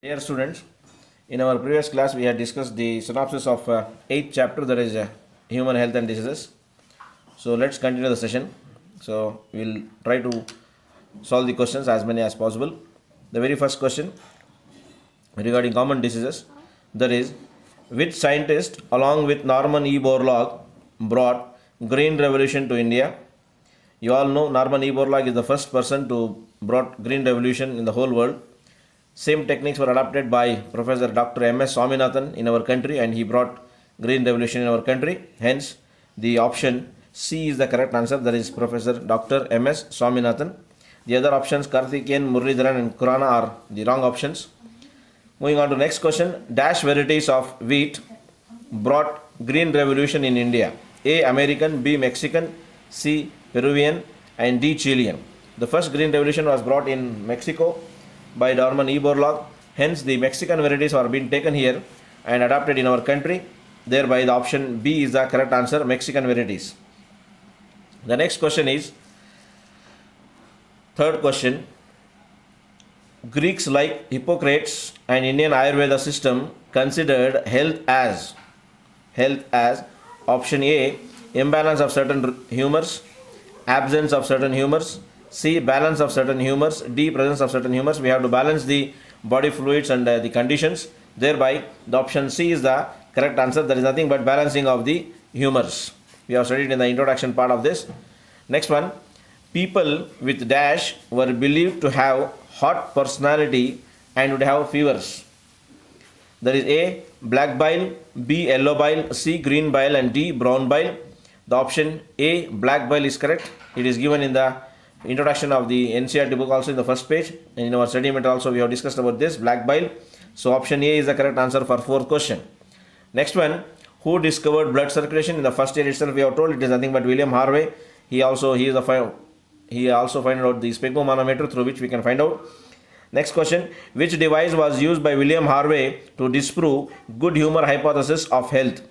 Dear students, in our previous class we had discussed the synopsis of 8th chapter, that is human health and diseases. So let's continue the session. So we'll try to solve the questions as many as possible. The very first question regarding common diseases, that is, which scientist along with Norman E. Borlaug brought green revolution to India? You all know Norman E. Borlaug is the first person to brought green revolution in the whole world. Same techniques were adopted by Professor Dr. M.S. Swaminathan in our country, and he brought green revolution in our country. Hence, the option C is the correct answer, that is Professor Dr. M.S. Swaminathan. The other options, Karthikeyan, Muralidharan and Khurana, are the wrong options. Moving on to next question. Dash varieties of wheat brought green revolution in India? A. American, B. Mexican, C. Peruvian, and D. Chilean. The first green revolution was brought in Mexico by Norman E. Borlaug. Hence, the Mexican varieties are being taken here and adopted in our country. Thereby, the option B is the correct answer, Mexican varieties. The next question is, third question. Greeks like Hippocrates and Indian Ayurveda system considered health as option A, imbalance of certain humors, absence of certain humors, C, balance of certain humors, D, presence of certain humors. We have to balance the body fluids and the conditions. Thereby, the option C is the correct answer. There is nothing but balancing of the humors. We have studied in the introduction part of this. Next one. People with dash were believed to have hot personality and would have fevers. There is A, black bile, B, yellow bile, C, green bile, and D, brown bile. The option A, black bile, is correct. It is given in the introduction of the NCERT book, also in the first page, and in our study material also we have discussed about this, black bile. So option A is the correct answer for fourth question. Next one. Who discovered blood circulation? In the first year itself we have told it is nothing but William Harvey. He also found out the sphygmomanometer, through which we can find out. Next question. Which device was used by William Harvey to disprove good humor hypothesis of health?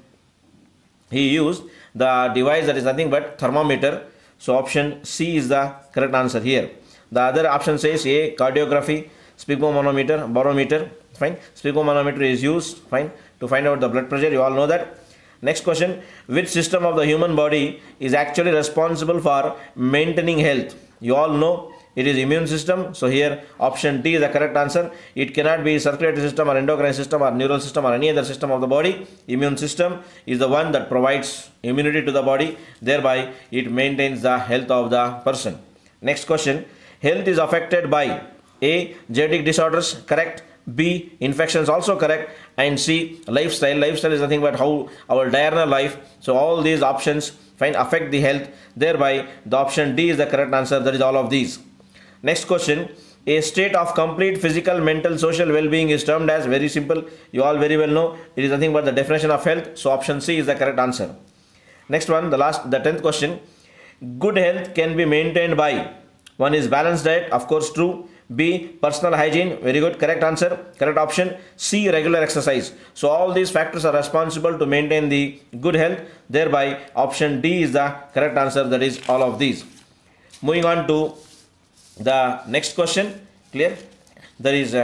He used the device that is nothing but thermometer. So option C is the correct answer here. The other option says A, cardiography, sphygmomanometer, barometer. Fine. Sphygmomanometer is used, fine, to find out the blood pressure. You all know that. Next question. Which system of the human body is actually responsible for maintaining health? You all know it is immune system. So here option D is the correct answer. It cannot be circulatory system or endocrine system or neural system or any other system of the body. Immune system is the one that provides immunity to the body. Thereby it maintains the health of the person. Next question. Health is affected by A, genetic disorders, correct. B, infections, also correct. And C, lifestyle. Lifestyle is nothing but how our diurnal life. So all these options affect the health. Thereby the option D is the correct answer. That is all of these. Next question. A state of complete physical, mental, social well-being is termed as, very simple, you all very well know, it is nothing but the definition of health. So option C is the correct answer. Next one, the 10th question. Good health can be maintained by, one is balanced diet, of course true. B, personal hygiene, very good, correct answer, correct option. C, regular exercise. So all these factors are responsible to maintain the good health. Thereby option D is the correct answer, that is all of these. Moving on to the next question. Clear? There is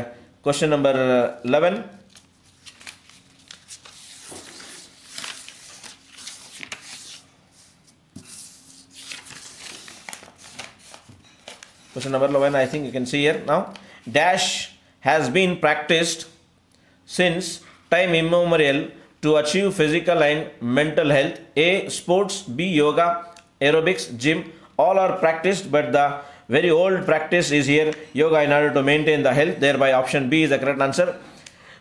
question number 11. Question number 11, I think you can see here now. Dash has been practiced since time immemorial to achieve physical and mental health. A, sports, B, yoga, aerobics, gym, all are practiced, but the very old practice is here, yoga, in order to maintain the health. Thereby option B is the correct answer.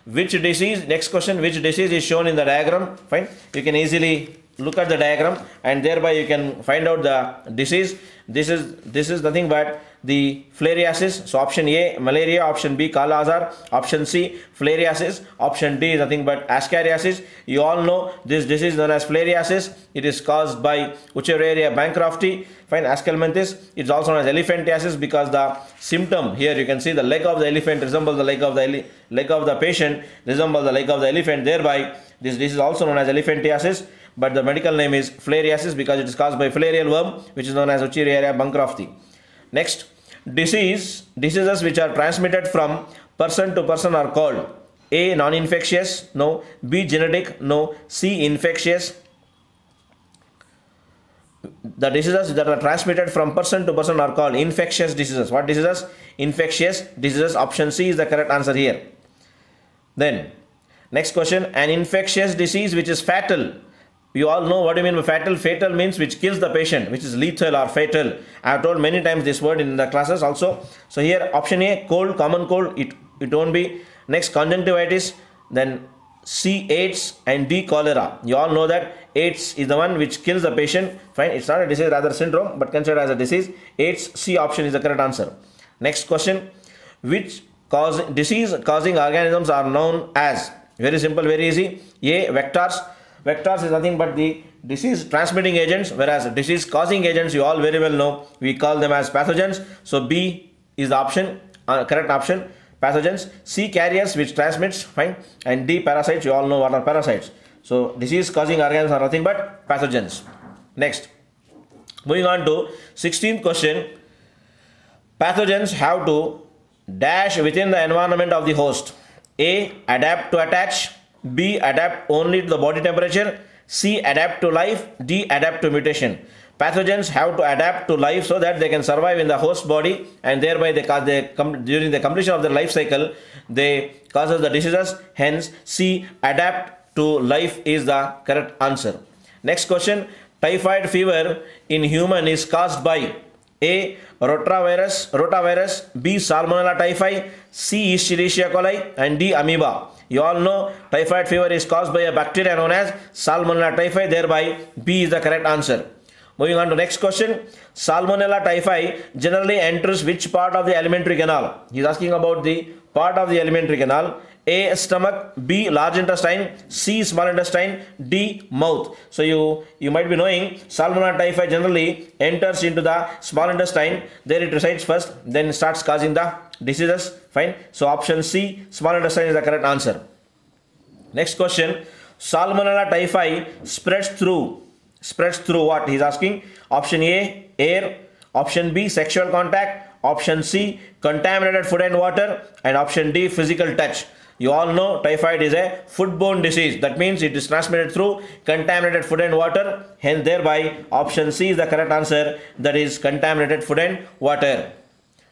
Which disease, next question, which disease is shown in the diagram? Fine, you can easily look at the diagram and thereby you can find out the disease. This is nothing but the filariasis. So option A, malaria, option B, Kala Azar, option C, filariasis, option D is nothing but ascariasis. You all know this disease known as filariasis. It is caused by Wuchereria bancrofti. Fine, Ascalmanthus. It's also known as elephantiasis because the symptom here, you can see the leg of the elephant resembles the leg of the patient resembles the leg of the elephant. Thereby this disease is also known as elephantiasis, but the medical name is filariasis because it is caused by filarial worm, which is known as Wuchereria bancrofti. Next, diseases which are transmitted from person to person are called? A. Non-infectious, no. B. Genetic, no. C. Infectious. The diseases that are transmitted from person to person are called infectious diseases. What diseases? Infectious diseases. Option C is the correct answer here. Then, next question. An infectious disease which is fatal. You all know what do you mean by fatal? Fatal means which kills the patient, which is lethal or fatal. I have told many times this word in the classes also. So here option A, cold, common cold, it won't be. Next, conjunctivitis. Then C, AIDS, and D, cholera. You all know that AIDS is the one which kills the patient. Fine, it's not a disease, rather syndrome, but considered as a disease. AIDS, C option is the correct answer. Next question. Which disease causing organisms are known as? Very simple, very easy. A, vectors. Vectors is nothing but the disease transmitting agents, whereas disease causing agents you all very well know, we call them as pathogens. So B is the option, correct option, pathogens. C, carriers which transmits, fine, and D, parasites. You all know what are parasites. So disease causing organisms are nothing but pathogens. Next, moving on to 16th question. Pathogens have to dash within the environment of the host. A, adapt to attach. B, adapt only to the body temperature. C, adapt to life. D, adapt to mutation. Pathogens have to adapt to life so that they can survive in the host body, and thereby during the completion of their life cycle they causes the diseases. Hence C, adapt to life is the correct answer. Next question. Typhoid fever in human is caused by A, rotavirus, B, Salmonella typhi, C, Escherichia coli, and D, amoeba. You all know typhoid fever is caused by a bacteria known as Salmonella typhi, thereby B is the correct answer. Moving on to next question. Salmonella typhi generally enters which part of the alimentary canal? He is asking about the part of the alimentary canal. A, stomach, B, large intestine, C, small intestine, D, mouth. So you might be knowing Salmonella typhi generally enters into the small intestine. There it resides first, then starts causing the diseases. Fine. So option C, small intestine is the correct answer. Next question. Salmonella typhi spreads through what? He is asking. Option A, air. Option B, sexual contact. Option C, contaminated food and water. And option D, physical touch. You all know typhoid is a foodborne disease. That means it is transmitted through contaminated food and water. Hence thereby option C is the correct answer. That is contaminated food and water.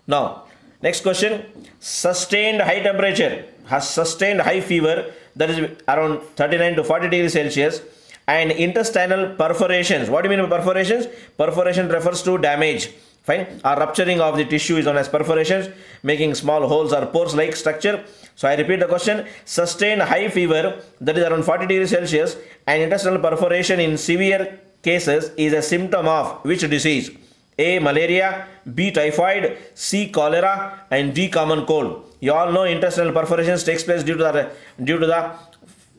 Now next question. Sustained high temperature has sustained high fever, that is around 39 to 40 degrees Celsius, and intestinal perforations. What do you mean by perforations? Perforation refers to damage, fine, or rupturing of the tissue is known as perforations, making small holes or pores like structure. So I repeat the question. Sustained high fever, that is around 40 degrees Celsius, and intestinal perforation in severe cases is a symptom of which disease? A, malaria, B, typhoid, C, cholera, and D, common cold. You all know intestinal perforations takes place due to the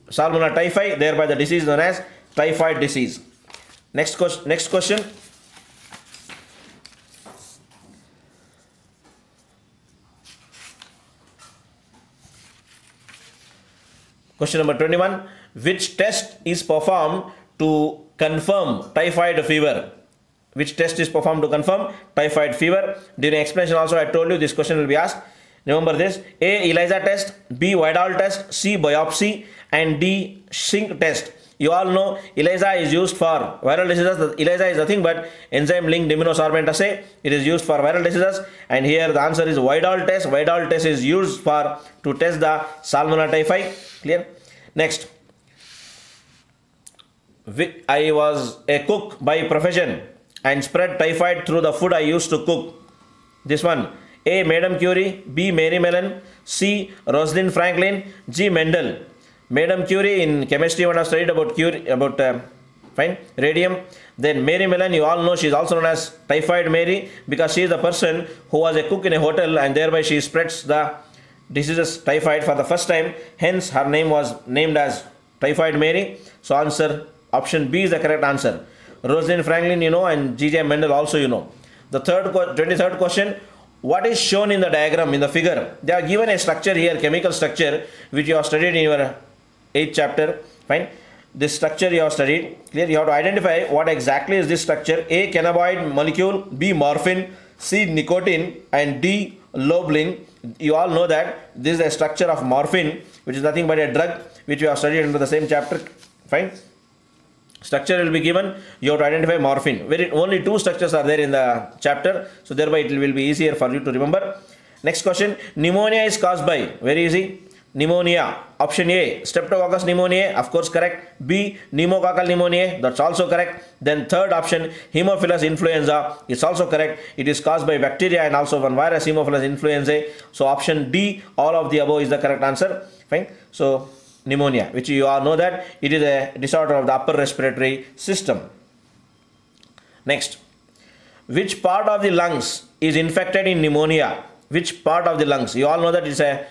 Salmonella typhi, thereby the disease known as typhoid disease. Next question. Question number 21. Which test is performed to confirm typhoid fever? Which test is performed to confirm typhoid fever? During explanation also I told you this question will be asked. Remember this. A, ELISA test, B, Widal test, C, biopsy, and D, Sink test. You all know ELISA is used for viral diseases. ELISA is nothing but enzyme linked immunosorbent assay. It is used for viral diseases, and here the answer is Widal test. Widal test is used to test the Salmonella typhi. Clear? Next. I was a cook by profession and spread typhoid through the food I used to cook. This one. A, Madame Curie, B, Mary Mellon, C, Rosalind Franklin, G, Mendel. Madame Curie in chemistry, when I studied about radium. Then Mary Mellon, you all know she is also known as Typhoid Mary, because she is the person who was a cook in a hotel, and thereby she spreads the diseases typhoid for the first time. Hence her name was named as Typhoid Mary. So answer option B is the correct answer. Rosalind Franklin you know, and G.J. Mendel also you know. The 23rd question. What is shown in the diagram, in the figure? They are given a structure here, chemical structure, which you have studied in your 8th chapter. Fine. This structure you have studied. Clear? You have to identify what exactly is this structure. A, cannabinoid molecule, B, morphine, C, nicotine, and D, lobulin. You all know that this is a structure of morphine, which is nothing but a drug which you have studied under the same chapter. Fine. Structure will be given. You have to identify morphine. Only two structures are there in the chapter, so thereby it will be easier for you to remember. Next question. Pneumonia is caused by, very easy, pneumonia. Option A, Streptococcus pneumoniae, of course correct. B, pneumococcal pneumoniae, that's also correct. Then third option, Haemophilus influenza, it's also correct. It is caused by bacteria and also one virus, Haemophilus influenzae. So option D, all of the above is the correct answer. Fine. So pneumonia, which you all know that it is a disorder of the upper respiratory system. Next, which part of the lungs is infected in pneumonia? Which part of the lungs? You all know that it's a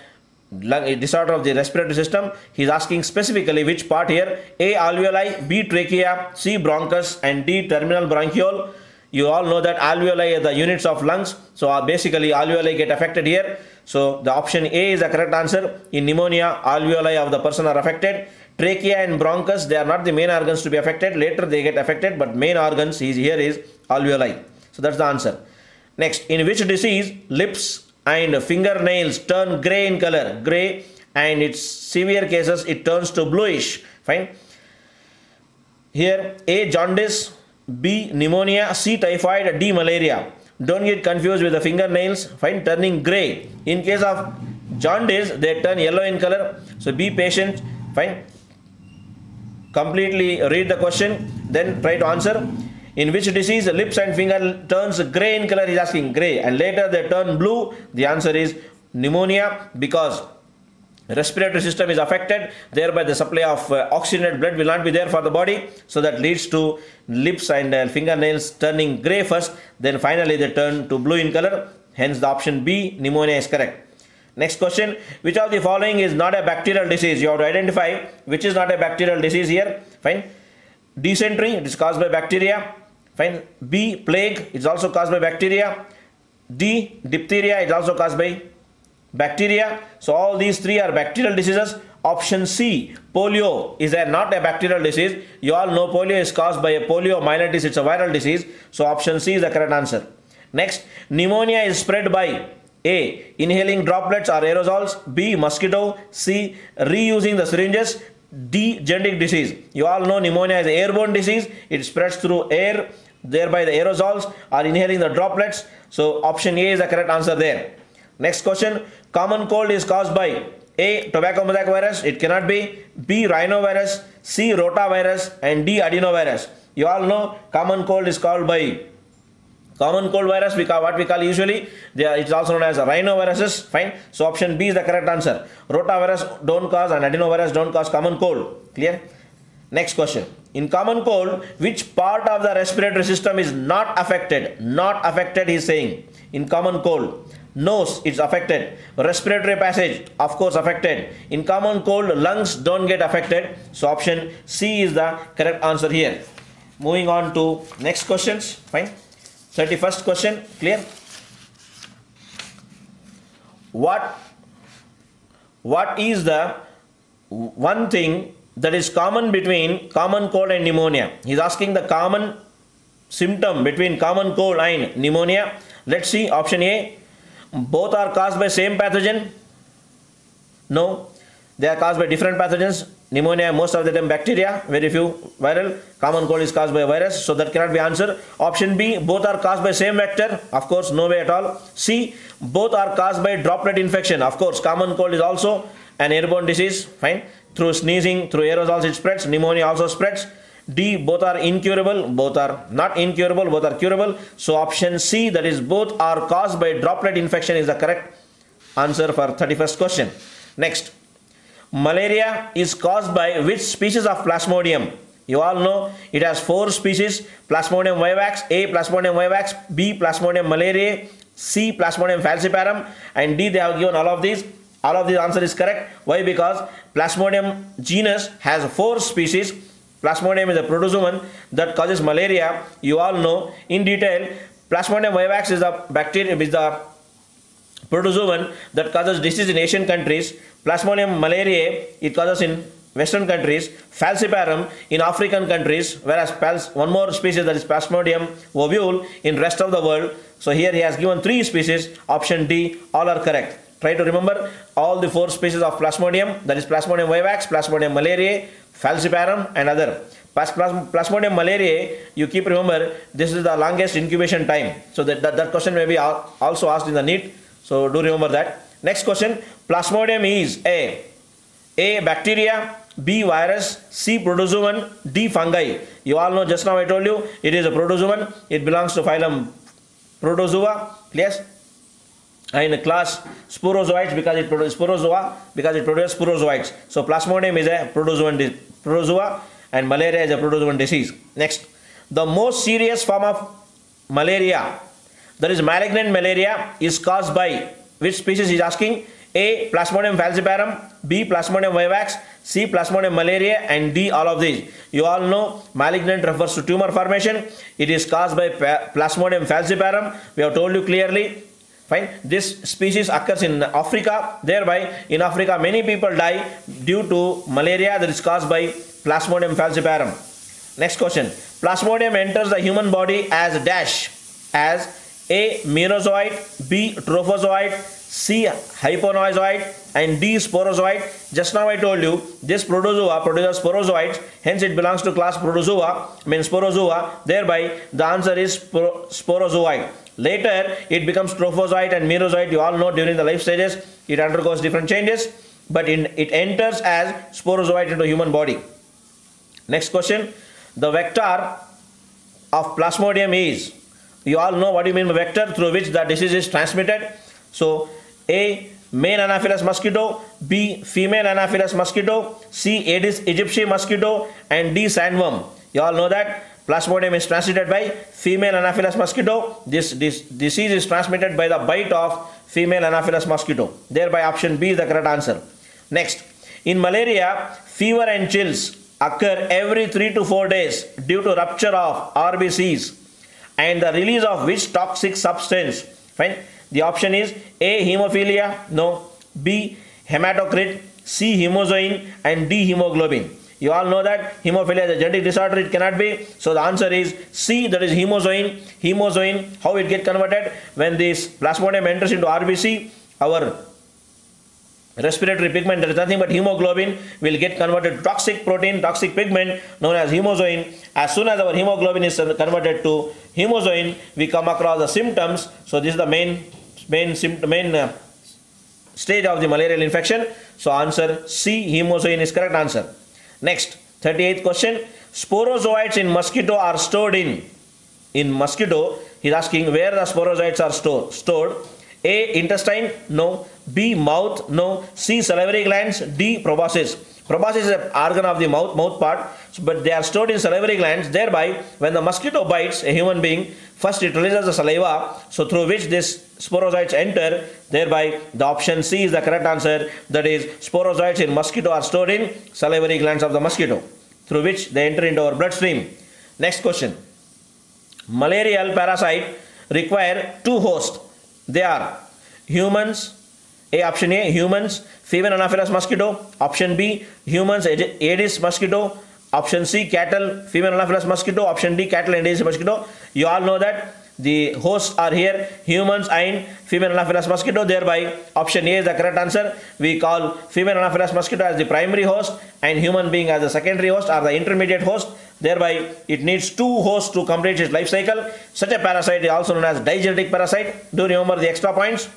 disorder of the respiratory system. He is asking specifically which part here. A, alveoli, B, trachea, C, bronchus, and D, terminal bronchiole. You all know that alveoli are the units of lungs. So basically alveoli get affected here. So the option A is the correct answer. In pneumonia, alveoli of the person are affected. Trachea and bronchus, they are not the main organs to be affected. Later they get affected, but main organs here is alveoli. So that's the answer. Next, in which disease lips and fingernails turn gray in color? Gray, and its severe cases it turns to bluish. Fine. Here, A, jaundice, B, pneumonia, C, typhoid, D, malaria. Don't get confused with the fingernails. Fine, turning gray. In case of jaundice, they turn yellow in color. So be patient. Fine. Completely read the question, then try to answer. In which disease lips and finger turns gray in color? He is asking gray, and later they turn blue. The answer is pneumonia, because respiratory system is affected, thereby the supply of oxygenated blood will not be there for the body, so that leads to lips and fingernails turning gray first, then finally they turn to blue in color. Hence the option B, pneumonia, is correct. Next question, which of the following is not a bacterial disease? You have to identify which is not a bacterial disease here. Fine. Dysentery, it is caused by bacteria. Fine. B, plague, it is also caused by bacteria. D, diphtheria, it is also caused by bacteria. So all these three are bacterial diseases. Option C, polio, is not a bacterial disease. You all know polio is caused by a poliomyelitis, it's a viral disease. So option C is the correct answer. Next, pneumonia is spread by A, inhaling droplets or aerosols, B, mosquito, C, reusing the syringes, D, genetic disease. You all know pneumonia is an airborne disease. It spreads through air, thereby the aerosols or inhaling the droplets. So option A is the correct answer there. Next question, common cold is caused by A, tobacco mosaic virus, it cannot be. B, rhinovirus, C, rotavirus, and D, adenovirus. You all know common cold is caused by common cold virus, what we call usually, it's also known as rhinoviruses. Fine. So option B is the correct answer. Rotavirus don't cause and adenovirus don't cause common cold. Clear? Next question. In common cold, which part of the respiratory system is not affected? Not affected, he is saying. In common cold, nose is affected. Respiratory passage, of course, affected. In common cold, lungs don't get affected. So option C is the correct answer here. Moving on to next questions. Fine. 31st question, clear? What is the one thing that is common between common cold and pneumonia? He is asking the common symptom between common cold and pneumonia. Let's see. Option A, both are caused by same pathogen. No, they are caused by different pathogens. Pneumonia, most of the time bacteria, very few viral. Common cold is caused by a virus, so that cannot be answered. Option B, both are caused by same vector. Of course, no way at all. C, both are caused by droplet infection. Of course, common cold is also an airborne disease. Fine. Through sneezing, through aerosols it spreads. Pneumonia also spreads. D, both are incurable. Both are not incurable, both are curable. So option C, that is both are caused by droplet infection, is the correct answer for 31st question. Next. Malaria is caused by which species of Plasmodium? You all know it has 4 species. Plasmodium vivax, A, Plasmodium vivax, B, Plasmodium malariae, C, Plasmodium falciparum, and D, they have given all of these. All of these answer is correct. Why? Because Plasmodium genus has 4 species. Plasmodium is a protozoan that causes malaria. You all know in detail. Plasmodium vivax is the bacteria, is the protozoan that causes disease in Asian countries. Plasmodium malariae, it causes in Western countries. Falciparum in African countries, whereas one more species, that is Plasmodium ovule, in rest of the world. So here he has given 3 species. Option D, all are correct. Try to remember all the 4 species of Plasmodium, that is Plasmodium vivax, Plasmodium malariae, falciparum and other. Plasmodium malariae, you keep remember, this is the longest incubation time. So that question may be also asked in the NEET. So do remember that. Next question, Plasmodium is A bacteria, B virus, C protozoan, D fungi. You all know, just now I told you it is a protozoan. It belongs to phylum Protozoa. Yes. And class sporozoites because it produces sporozoites. So Plasmodium is a protozoa and malaria is a protozoan disease. Next, the most serious form of malaria, that is malignant malaria, is caused by which species is asking? A Plasmodium falciparum, B Plasmodium vivax, C Plasmodium malariae and D all of these. You all know malignant refers to tumor formation. It is caused by Plasmodium falciparum. We have told you clearly. Fine. This species occurs in Africa. Thereby in Africa many people die due to malaria that is caused by Plasmodium falciparum. Next question. Plasmodium enters the human body as dash, as A monozoid, B trophozoite, C hyponoizoid and D sporozoite. Just now I told you this protozoa produces sporozoites, hence it belongs to class protozoa, means sporozoa. Thereby the answer is sporozoite. Later it becomes trophozoite and merozoite. You all know during the life stages it undergoes different changes, but it enters as sporozoite into human body. Next question. The vector of Plasmodium is, you all know what you mean by vector, through which the disease is transmitted. So A male Anopheles mosquito, B female Anopheles mosquito, C Aedes aegypti mosquito and D sandworm. You all know that Plasmodium is transmitted by female Anopheles mosquito. This disease is transmitted by the bite of female Anopheles mosquito. Thereby option B is the correct answer. Next, in malaria, fever and chills occur every 3 to 4 days due to rupture of RBCs and the release of which toxic substance? Fine. The option is A hemophilia, no, B hematocrit, C hemozoin and D hemoglobin. You all know that hemophilia is a genetic disorder, it cannot be. So the answer is C, that is hemozoin. Hemozoin, how it get converted? When this Plasmodium enters into RBC, our respiratory pigment, there is nothing but hemoglobin, will get converted to toxic protein, toxic pigment known as hemozoin. As soon as our hemoglobin is converted to hemozoin, we come across the symptoms. So this is the main stage of the malarial infection. So answer C, hemozoin is correct answer. Next, 38th question. Sporozoites in mosquito are stored in mosquito. He is asking where the sporozoites are stored. A intestine, no. B mouth, no. C salivary glands, D proboscis. Proboscis is an organ of the mouth part, but they are stored in salivary glands. Thereby when the mosquito bites a human being, first it releases the saliva, so through which this sporozoites enter. Thereby the option C is the correct answer, that is sporozoites in mosquito are stored in salivary glands of the mosquito, through which they enter into our bloodstream. Next question. Malarial parasite require 2 hosts. They are humans, option A humans, female Anopheles mosquito, option B humans Aedes mosquito, option C cattle, female Anopheles mosquito, option D cattle and Aedes mosquito. You all know that the hosts are here humans and female Anopheles mosquito. Thereby option A is the correct answer. We call female Anopheles mosquito as the primary host and human being as the secondary host or the intermediate host. Thereby it needs 2 hosts to complete its life cycle. Such a parasite is also known as digenetic parasite. Do remember the extra points.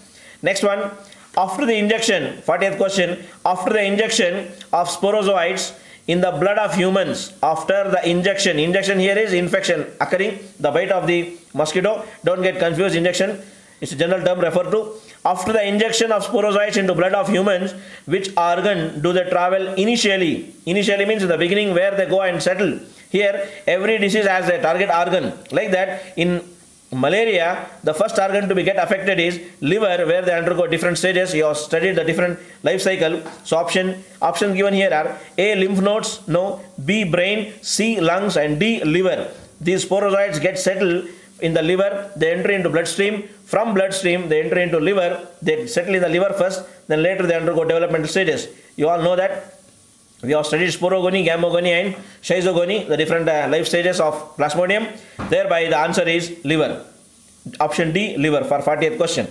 Next one. After the injection, 40th question, after the injection of sporozoites in the blood of humans, after the injection here is infection occurring, the bite of the mosquito, don't get confused, injection, it's a general term referred to. After the injection of sporozoites into blood of humans, which organ do they travel initially? Initially means in the beginning where they go and settle. Here every disease has a target organ. Like that in malaria, the first organ to be get affected is liver, where they undergo different stages. You have studied the different life cycle. So option given here are A lymph nodes, no, B brain, C lungs and D liver. These sporozoites get settled in the liver, they enter into bloodstream. From bloodstream they enter into liver, they settle in the liver first, then later they undergo developmental stages. You all know that. We have studied sporogony, gamogony and schizogony, the different life stages of Plasmodium. Thereby the answer is liver. Option D, liver, for 40th question.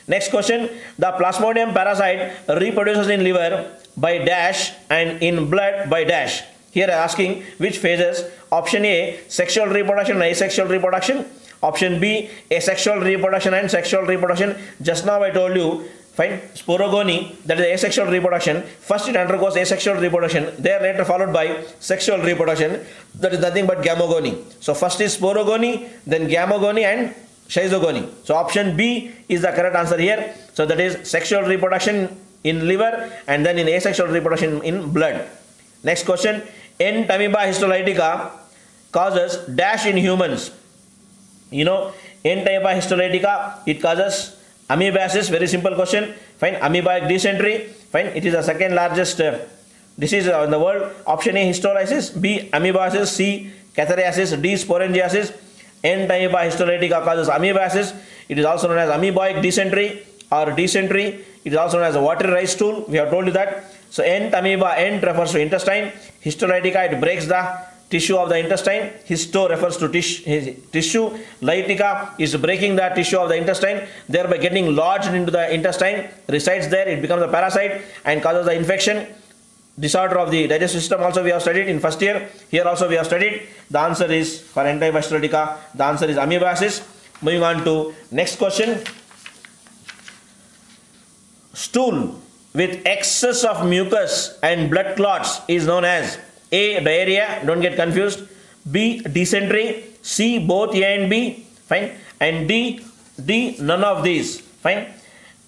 Next question, the Plasmodium parasite reproduces in liver by dash and in blood by dash. Here asking which phases. Option A, sexual reproduction and asexual reproduction. Option B, asexual reproduction and sexual reproduction. Just now I told you, fine, sporogony, that is asexual reproduction. First it undergoes asexual reproduction, there later followed by sexual reproduction, that is nothing but gamogony. So first is sporogony, then gamogony and schizogony. So option B is the correct answer here. So that is sexual reproduction in liver and then in asexual reproduction in blood. Next question, Entamoeba histolytica causes dash in humans. You know, Entamoeba histolytica, it causes amoebasis. Very simple question. Fine, amoebic dysentery. Fine, it is the second largest disease in the world. Option A, histolysis. B, amoebasis. C, cathariasis. D, sporangiasis. Entamoeba histolytica causes amoebasis. It is also known as amoebic dysentery or dysentery. It is also known as a watery rice stool. We have told you that. So Entamoeba, ent refers to intestine. Histolytica, it breaks the tissue of the intestine. Histo refers to tissue. Lytica is breaking the tissue of the intestine, thereby getting lodged into the intestine, resides there, it becomes a parasite and causes the infection. Disorder of the digestive system also we have studied in first year. Here also we have studied. The answer is for Entamoeba histolytica, the answer is amoebasis. Moving on to next question. Stool with excess of mucus and blood clots is known as A, diarrhea, don't get confused. B, dysentery. C, both A and B. Fine. And D, none of these. Fine.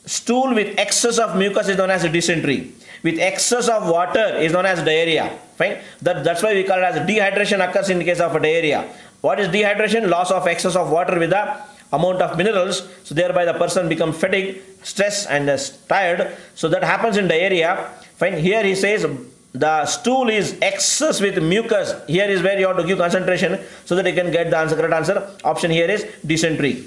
Stool with excess of mucus is known as dysentery. With excess of water is known as diarrhea. Fine. That's why we call it as dehydration occurs in the case of a diarrhea. What is dehydration? Loss of excess of water with the amount of minerals. So thereby the person becomes fatigued, stressed and tired. So that happens in diarrhea. Fine. Here he says the stool is excess with mucus. Here is where you have to give concentration so that you can get the answer. Correct answer. Option here is dysentery.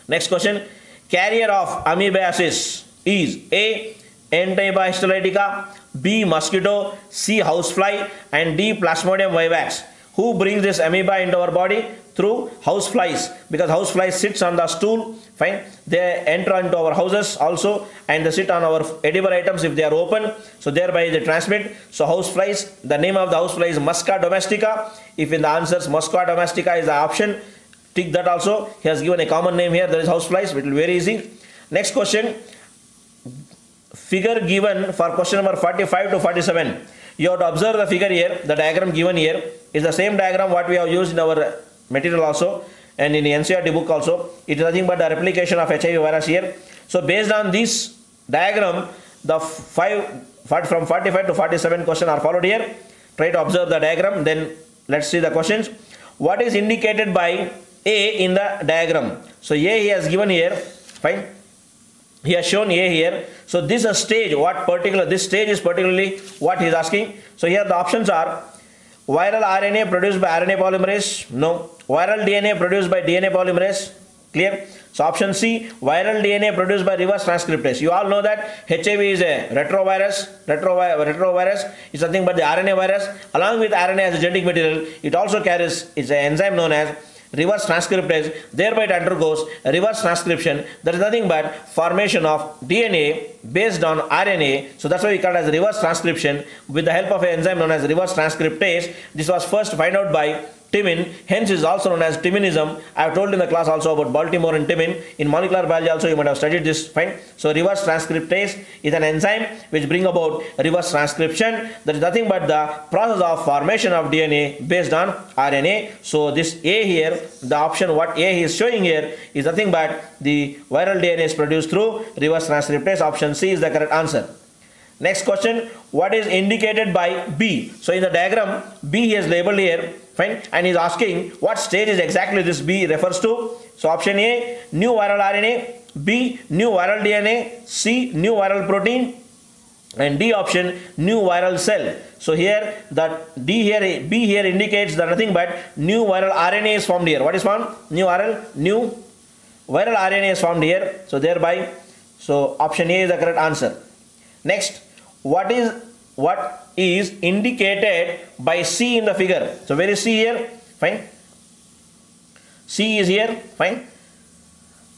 Next question. Carrier of amoebasis is A, Entamoeba histolytica, B, mosquito, C, housefly and D, Plasmodium vivax. Who brings this amoeba into our body? Through houseflies, because houseflies sits on the stool. Fine, they enter into our houses also and they sit on our edible items if they are open, so thereby they transmit. So houseflies, the name of the housefly is Musca domestica. If in the answers Musca domestica is the option, tick that also. He has given a common name here, that is houseflies. It will be very easy. Next question, figure given for question number 45 to 47. You have to observe the figure here. The diagram given here is the same diagram what we have used in our material also and in the NCERT book also. It is nothing but the replication of HIV virus here. So based on this diagram, the from 45 to 47 questions are followed here. Try to observe the diagram, then let's see the questions. What is indicated by A in the diagram? So A he has given here. Fine. He has shown A here. So this is a stage. This stage is particularly what he is asking. So here the options are viral RNA produced by RNA polymerase. No. Viral DNA produced by DNA polymerase. Clear? So option C, viral DNA produced by reverse transcriptase. You all know that HIV is a retrovirus. Retrovirus is nothing but the RNA virus. Along with RNA as a genetic material, it also carries an enzyme known as reverse transcriptase. Thereby it undergoes reverse transcription. That is nothing but formation of DNA based on RNA. So that's why we call it as reverse transcription with the help of an enzyme known as reverse transcriptase. This was first found out by Timin, hence is also known as Timinism. I have told in the class also about Baltimore and Timin. In molecular biology also you might have studied this. Fine. So reverse transcriptase is an enzyme which bring about reverse transcription. That is nothing but the process of formation of DNA based on RNA. So this A here, the option what A is showing here is nothing but the viral DNA is produced through reverse transcriptase. Option C is the correct answer. Next question, what is indicated by B? So in the diagram, B he has labeled here, fine, and he is asking what stage is exactly this B refers to. So option A, new viral RNA, B, new viral DNA, C, new viral protein, and D option, new viral cell. So here that B here indicates that nothing but new viral RNA is formed here. What is formed? New viral RNA is formed here. So thereby, so option A is the correct answer. Next, what is indicated by C in the figure? So where is C here? Fine. C is here. Fine.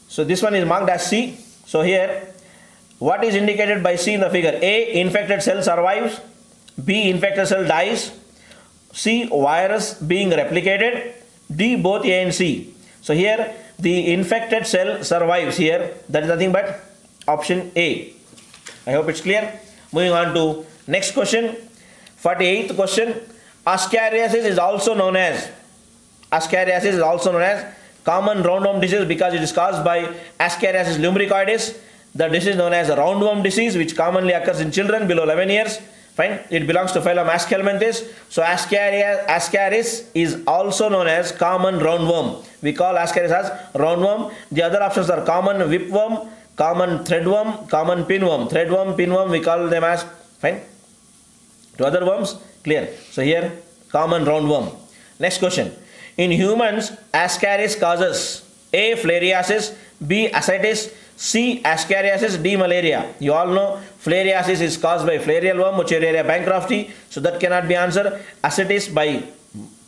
So this one is marked as C. So here, what is indicated by C in the figure? A, infected cell survives. B, infected cell dies. C, virus being replicated. D, both A and C. So here the infected cell survives here. That is nothing but option A. I hope it's clear. Moving on to next question. 48th question. Ascariasis is also known as common roundworm disease because it is caused by Ascariasis lumbricoides. The disease known as roundworm disease, which commonly occurs in children below 11 years. Fine. It belongs to phylum Aschelminthes. So Ascaris is also known as common roundworm. We call Ascaris as roundworm. The other options are common whipworm, common threadworm, common pinworm. Threadworm, pinworm, we call them as, fine. To other worms, clear. So here, common roundworm. Next question. In humans, Ascaris causes A, filariasis, B, ascites, C, Ascariasis, D, malaria. You all know filariasis is caused by filarial worm, Wuchereria bancrofti. So that cannot be answered. Ascites by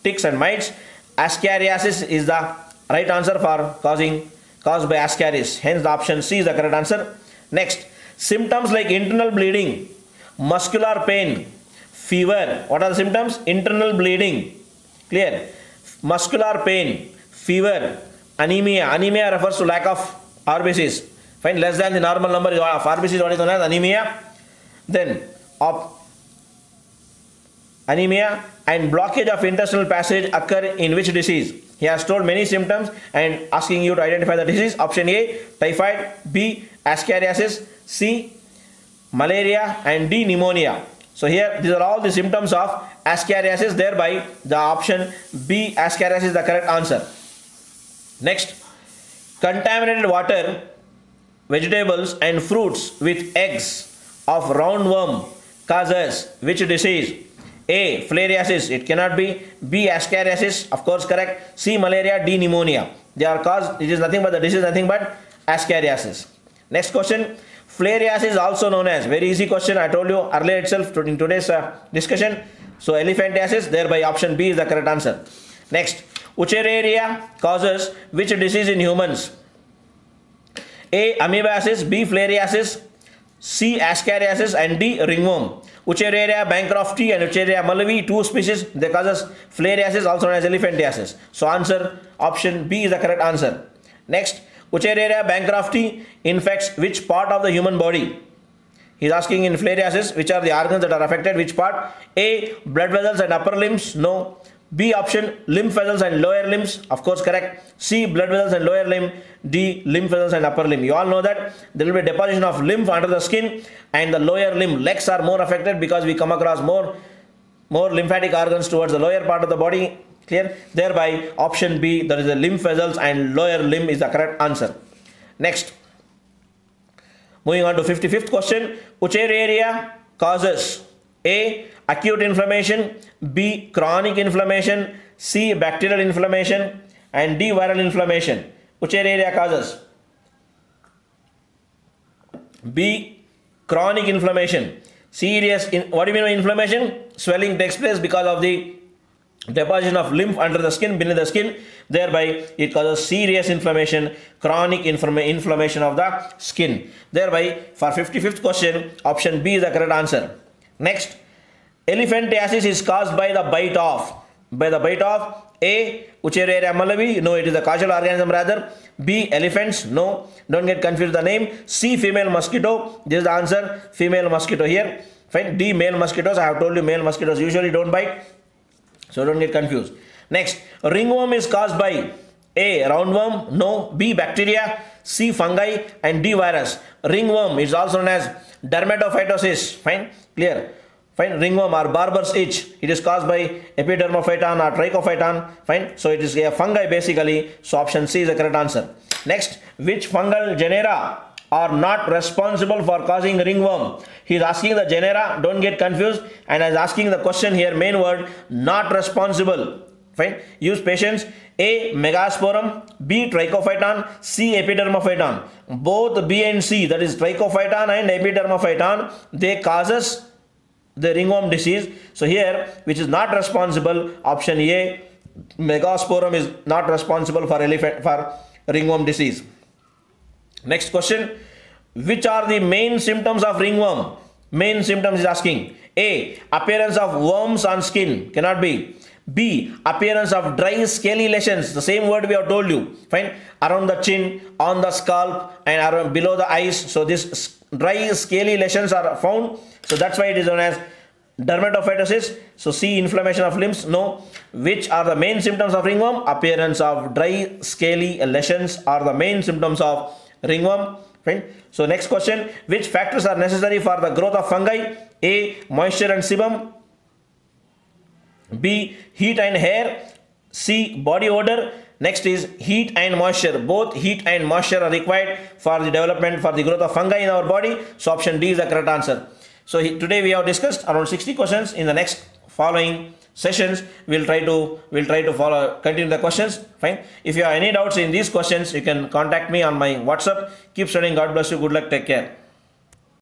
ticks and mites. Ascariasis is the right answer for caused by Ascaris. Hence the option C is the correct answer. Next, symptoms like internal bleeding, muscular pain, fever. What are the symptoms? Internal bleeding. Clear. Muscular pain, fever, anemia. Anemia refers to lack of RBCs. Fine, less than the normal number of RBCs, what is known as anemia. Then anemia and blockage of intestinal passage occur in which disease? He has told many symptoms and asking you to identify the disease. Option A, typhoid. B, Ascariasis. C, malaria. And D, pneumonia. So here these are all the symptoms of Ascariasis. Thereby the option B, Ascariasis, is the correct answer. Next, contaminated water, vegetables and fruits with eggs of roundworm causes which disease? A, filariasis, it cannot be. B, Ascariasis, of course correct. C, malaria. D, pneumonia. They are caused, it is nothing but the disease, nothing but Ascariasis. Next question. Filariasis is also known as, very easy question, I told you earlier itself in today's discussion. So elephantiasis, thereby option B is the correct answer. Next, Wuchereria causes which disease in humans? A, amoebiasis, B, filariasis, C, Ascariasis, and D, ringworm. Wuchereria bancrofti and Wuchereria malawi, two species, they causes filariasis, also known as elephantiasis. So answer option B is the correct answer. Next, Wuchereria bancrofti infects which part of the human body? He is asking in filariasis, which are the organs that are affected, which part? A, blood vessels and upper limbs, no. B option, lymph vessels and lower limbs, of course correct. C, blood vessels and lower limb. D, lymph vessels and upper limb. You all know that there will be a deposition of lymph under the skin, and the lower limb, legs are more affected because we come across more lymphatic organs towards the lower part of the body. Clear? Thereby option B, that is the lymph vessels and lower limb, is the correct answer. Next, moving on to 55th question. Wuchereria causes A, acute inflammation, B, chronic inflammation, C, bacterial inflammation, and D, viral inflammation. Wuchereria causes B, chronic inflammation. Serious, what do you mean by inflammation? Swelling takes place because of the deposition of lymph under the skin, beneath the skin. Thereby it causes serious inflammation, chronic inflammation of the skin. Thereby for 55th question, option B is the correct answer. Next, elephantiasis is caused by the bite of A, Wuchereria malawi, no, it is a causal organism rather. B, elephants, no, don't get confused the name. C, female mosquito, this is the answer, female mosquito here. Fine. D, male mosquitoes, I have told you male mosquitoes usually don't bite, so don't get confused. Next, ringworm is caused by A, roundworm, no. B, bacteria, C, fungi, and D, virus. Ringworm is also known as dermatophytosis. Fine, clear. Fine, ringworm or barber's itch, it is caused by epidermophyton or trichophyton. Fine, so it is a fungi basically. So option C is the correct answer. Next, which fungal genera are not responsible for causing ringworm? He is asking the genera, don't get confused, and is asking the question here, main word, not responsible. Fine, use patience. A, megasporum, B, trichophyton, C, epidermophyton. Both B and C, that is trichophyton and epidermophyton, they causes the ringworm disease. So here, which is not responsible, option A, megasporum is not responsible for ringworm disease. Next question. Which are the main symptoms of ringworm? Main symptoms is asking. A. Appearance of worms on skin. Cannot be. B. Appearance of dry scaly lesions. The same word we have told you. Fine. Around the chin, on the scalp, and around below the eyes. So this dry scaly lesions are found. So that's why it is known as dermatophytosis. So C. Inflammation of limbs. No. Which are the main symptoms of ringworm? Appearance of dry scaly lesions are the main symptoms of ringworm. Fine. So next question. Which factors are necessary for the growth of fungi? A. Moisture and sebum. B. Heat and hair. C. Body odor. Next is heat and moisture. Both heat and moisture are required for the development, for the growth of fungi in our body. So option D is the correct answer. So today we have discussed around 60 questions. In the next following sessions, we'll try to continue the questions. Fine. If you have any doubts in these questions, you can contact me on my WhatsApp. Keep studying. God bless you. Good luck. Take care.